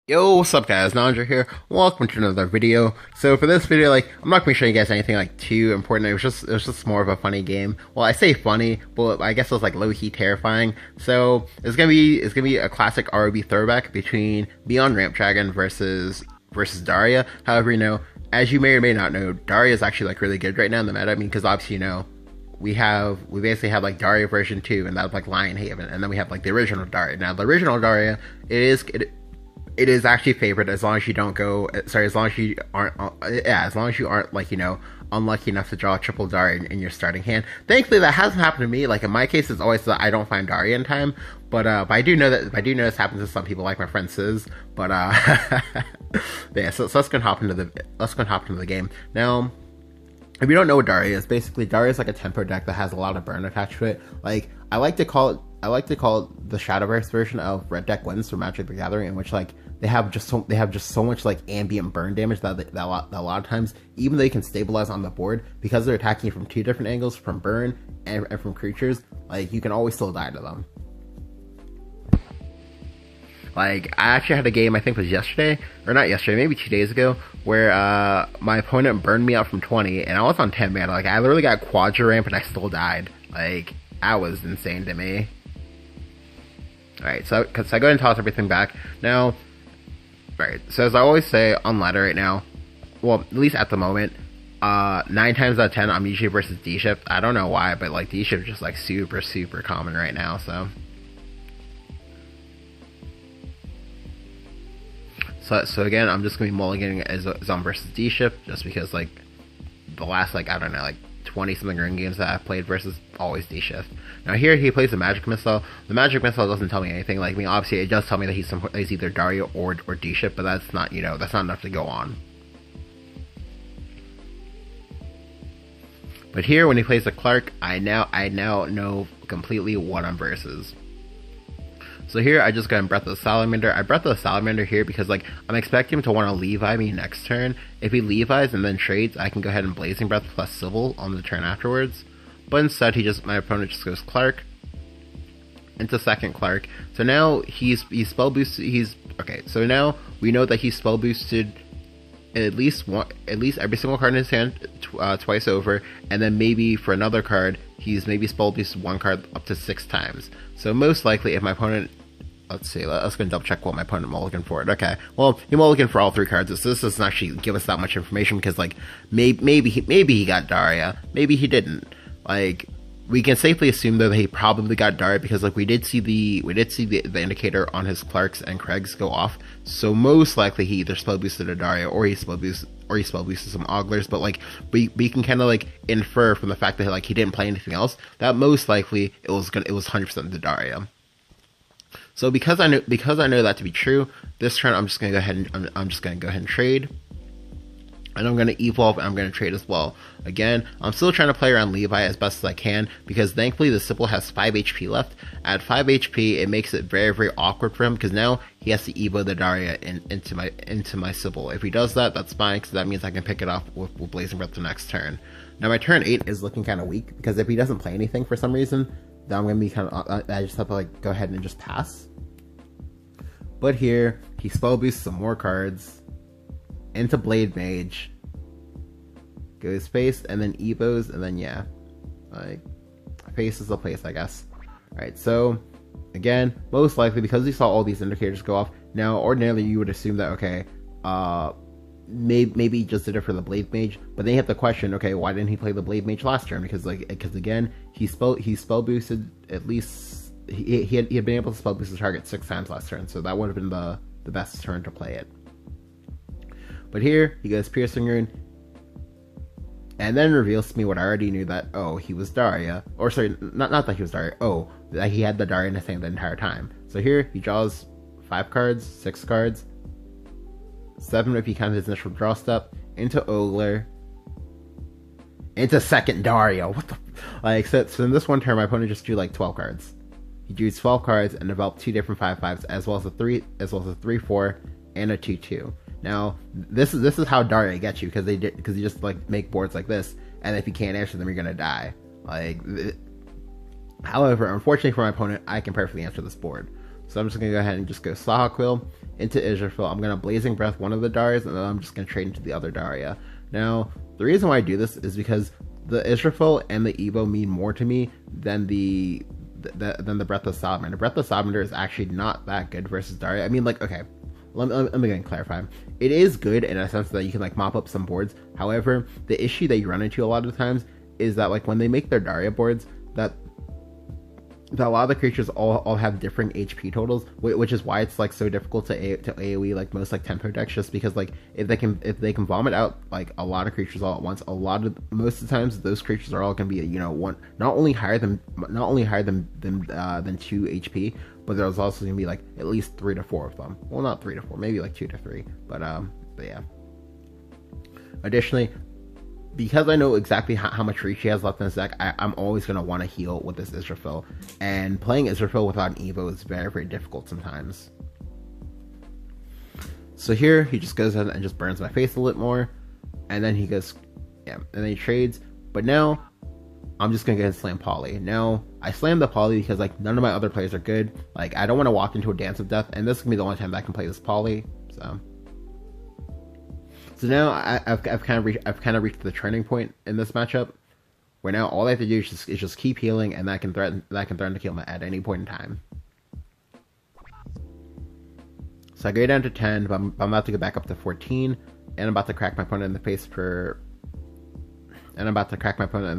Yo, what's up guys, Nandra here, welcome to another video. So for this video, I'm not gonna be showing you guys anything too important. It was just more of a funny game. Well, I say funny, but I guess it was low-key terrifying. So it's gonna be a classic ROB throwback between Beyond Ramp Dragon versus Daria. However, as you may or may not know, Daria is actually really good right now in the meta. I mean, because obviously we basically have Daria version 2, and that's Lion Haven, and then we have the original Daria. Now the original Daria, it is actually favored as long as you don't go. Sorry, as long as you aren't. Yeah, as long as you aren't unlucky enough to draw a triple Daria in your starting hand. Thankfully, that hasn't happened to me. In my case, it's always that I don't find Daria in time. But I do know this happens to some people, like my friend Sis. But yeah. So let's go and hop into the game now. If you don't know what Daria is, basically Daria is a tempo deck that has a lot of burn attached to it. I like to call it the Shadowverse version of Red Deck Wins from Magic the Gathering, in which they have just so much ambient burn damage that a lot of times, even though they can stabilize on the board, because they're attacking you from two different angles, from burn and from creatures, you can always still die to them. I actually had a game, I think it was yesterday, or not yesterday, maybe 2 days ago, where my opponent burned me out from 20, and I was on 10 mana. I literally got Quadra Ramp and I still died. That was insane to me. Alright, so I go ahead and toss everything back. Now, alright, so as I always say on ladder right now, well, at least at the moment, 9 times out of 10, I'm usually versus D-Shift. I don't know why, but D-Shift is just super common right now, so. So again, I'm just going to be mulliganing as I'm versus D-Shift, just because, the last, I don't know, 20-something ring games that I've played versus always D-Shift. Now here, he plays a Magic Missile. The Magic Missile doesn't tell me anything. Obviously, it does tell me that he's either Daria or D-Shift, but that's not, that's not enough to go on. But here, when he plays a Clark, I now know completely what I'm versus. So here, I just got him Breath of the Salamander. I Breath of the Salamander here because, I'm expecting him to want to Levi me next turn. If he Levi's and then trades, I can go ahead and Blazing Breath plus Civil on the turn afterwards. But instead, my opponent just goes Clark into second Clark. So now he's spell boosted. Okay. So now we know that he's spell boosted at least every single card in his hand twice over, and then maybe for another card, he's maybe spell boosted one card up to 6 times. So most likely, if my opponent, let's see, let's go and double check what my opponent mulliganed for it. Okay, well, he mulliganed for all 3 cards, so this doesn't actually give us that much information, because maybe he got Daria, maybe he didn't. We can safely assume though that he probably got Daria, because we did see the indicator on his Clarks and Craigs go off. So most likely he either spell boosted a Daria or he spell boosted some Oglers. But we can kind of infer from the fact that he didn't play anything else that most likely it was 100% the Daria. So because I know that to be true, this turn I'm just gonna go ahead and trade. And I'm going to evolve, and I'm going to trade as well. Again, I'm still trying to play around Levi as best as I can, because thankfully the Sybil has 5 HP left. At 5 HP, it makes it very awkward for him, because now he has to evo the Daria into my Sybil. If he does that, that's fine, because that means I can pick it up with Blazing Breath the next turn. Now my turn 8 is looking kind of weak, because if he doesn't play anything for some reason, then I'm going to be kind of, I just have to go ahead and just pass. But here, he spell boosts some more cards into Blade Mage, goes face, and then evos, and then yeah, face is the place, I guess. Alright, so again, most likely because he saw all these indicators go off, now ordinarily you would assume that, okay, maybe he just did it for the Blade Mage, but then you have to question, okay, why didn't he play the Blade Mage last turn? Because again, he spell boosted at least, he had been able to spell boost the target 6 times last turn, so that would have been the best turn to play it. But here, he goes Piercing Rune, and then reveals to me what I already knew, that, oh, he was Daria. Or sorry, not that he was Daria, oh, that he had the Daria in his hand the entire time. So here, he draws 5 cards, 6 cards, 7 if he counts his initial draw step, into Ogler, into second Daria. What the... so in this one turn, my opponent just drew 12 cards. He drew 12 cards and developed 2 different 5/5s, as well as a 3/4, and a 2/2. Now, this is how Daria gets you, because you just make boards like this, and if you can't answer them, you're gonna die. However, unfortunately for my opponent, I can perfectly answer this board. So I'm just gonna go ahead and just go Slaha Quill into Israfil. I'm gonna Blazing Breath one of the Darias, and then I'm just gonna trade into the other Daria. Now, the reason why I do this is because the Israfil and the Evo mean more to me than the Breath of Salamander. Breath of Salamander is actually not that good versus Daria. I mean, like, okay, let me clarify. It is good in a sense that you can like mop up some boards. However, the issue that you run into a lot of the times is that like when they make their Daria boards, that a lot of the creatures all have different HP totals, which is why it's like so difficult to AoE like most like tempo decks, just because like if they can vomit out like a lot of creatures all at once, most of the times those creatures are all going to be, you know, one not only higher than 2 HP, but there's also going to be like at least 3 to 4 of them. Well, not 3 to 4, maybe like 2 to 3, but yeah. Additionally, because I know exactly how much reach he has left in his deck, I'm always going to want to heal with this Israfil. And playing Israfil without an Evo is very, very difficult sometimes. So here, he just goes ahead and just burns my face a little more. And then he goes, yeah, and then he trades. But now, I'm just going to go ahead and slam Poly. Now, I slammed the Poly because like none of my other plays are good. Like, I don't want to walk into a Dance of Death. And this is going to be the only time that I can play this Poly. So now I've kind of reached the turning point in this matchup, where now all I have to do is just keep healing, and that can threaten to kill me at any point in time. So I go down to 10, but I'm about to go back up to 14, and I'm about to crack my opponent in the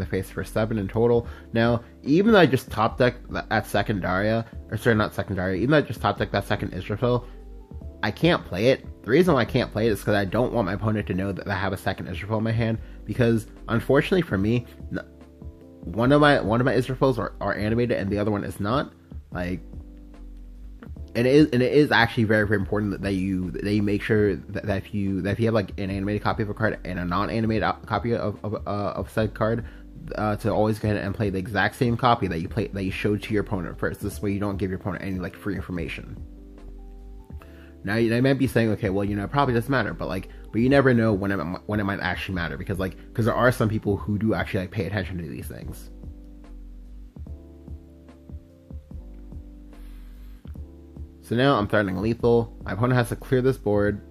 face for 7 in total. Now, even though I just top deck that second Daria, or sorry, not second Daria, even though I just top deck that second Israfil, I can't play it. The reason why I can't play it is because I don't want my opponent to know that I have a second Israfil in my hand, because unfortunately for me, one of my Israfils are animated and the other one is not. Like, and it is actually very, very important that you make sure that if you have like an animated copy of a card and a non-animated copy of said card, to always go ahead and play the exact same copy that you showed to your opponent first. This way you don't give your opponent any like free information. Now, you might be saying, okay, well, you know, it probably doesn't matter, but you never know when it might actually matter, because there are some people who do actually like pay attention to these things. So now I'm threatening lethal. My opponent has to clear this board,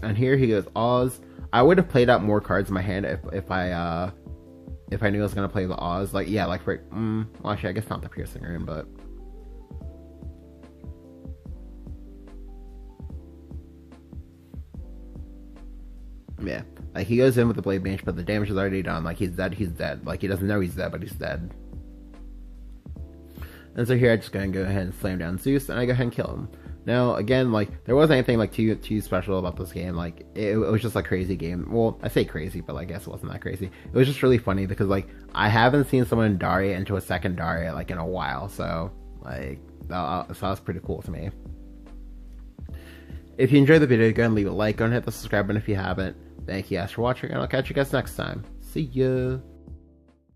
and here he goes Oz. I would have played out more cards in my hand if I knew I was gonna play the Oz. Like, yeah, like for well, actually, I guess not the Piercing Rune, but. Yeah, like he goes in with the Blade Mage, but the damage is already done. Like, he's dead. Like, he doesn't know he's dead, but he's dead. And so here I just gonna go ahead and slam down Zeus, and I go ahead and kill him. Now, again, like, there wasn't anything like too special about this game. Like, it was just a crazy game. Well, I say crazy, but I guess it wasn't that crazy. It was just really funny because like I haven't seen someone Daria into a second Daria like in a while. So like that was pretty cool to me. If you enjoyed the video, go ahead and leave a like. Go and hit the subscribe button if you haven't. Thank you guys for watching, and I'll catch you guys next time. See ya!